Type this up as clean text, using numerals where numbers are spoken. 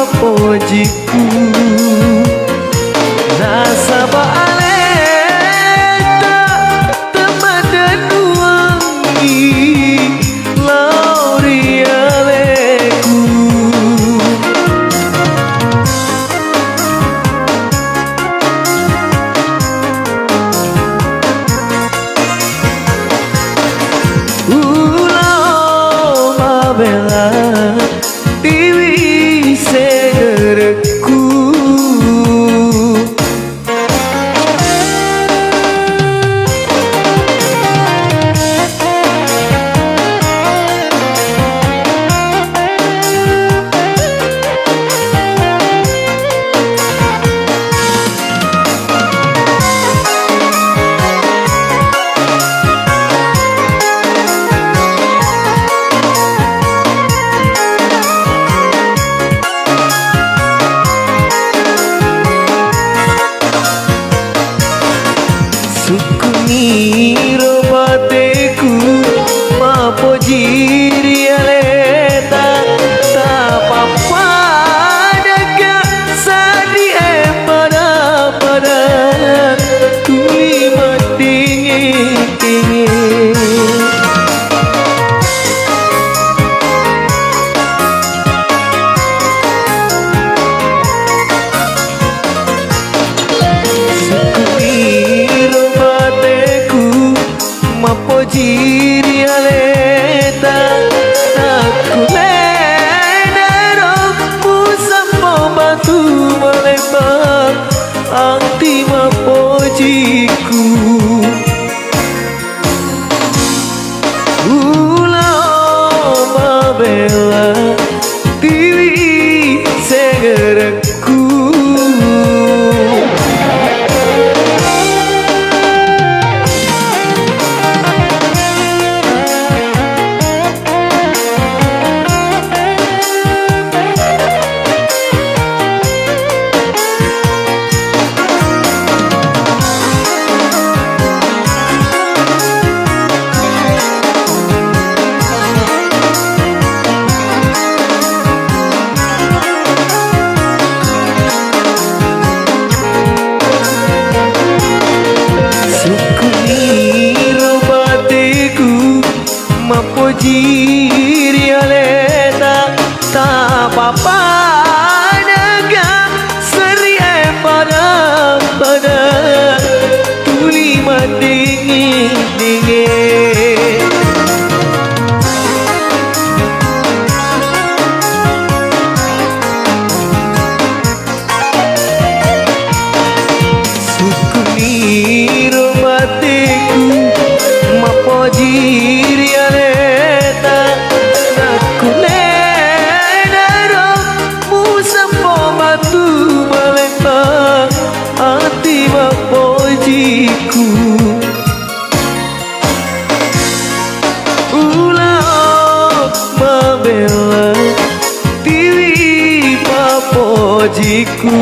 mapojiku nasaba aleta temadan wangi laurialeku ulau mabela Dewi segerku Sukuni robateku mapojiri aleta tapapa daga sadi pada tuli madingin mapojiri aleta aku ledero sampo batu melebar anti mapojiku ulau mabela Dewi segerku mapojiri aleta tapapa daga seri pada tuli madingin sukuni robateku mapojiri aleta aku ledero sampo batu melempar hati mapojiku ulau mabela Dewi mapojiku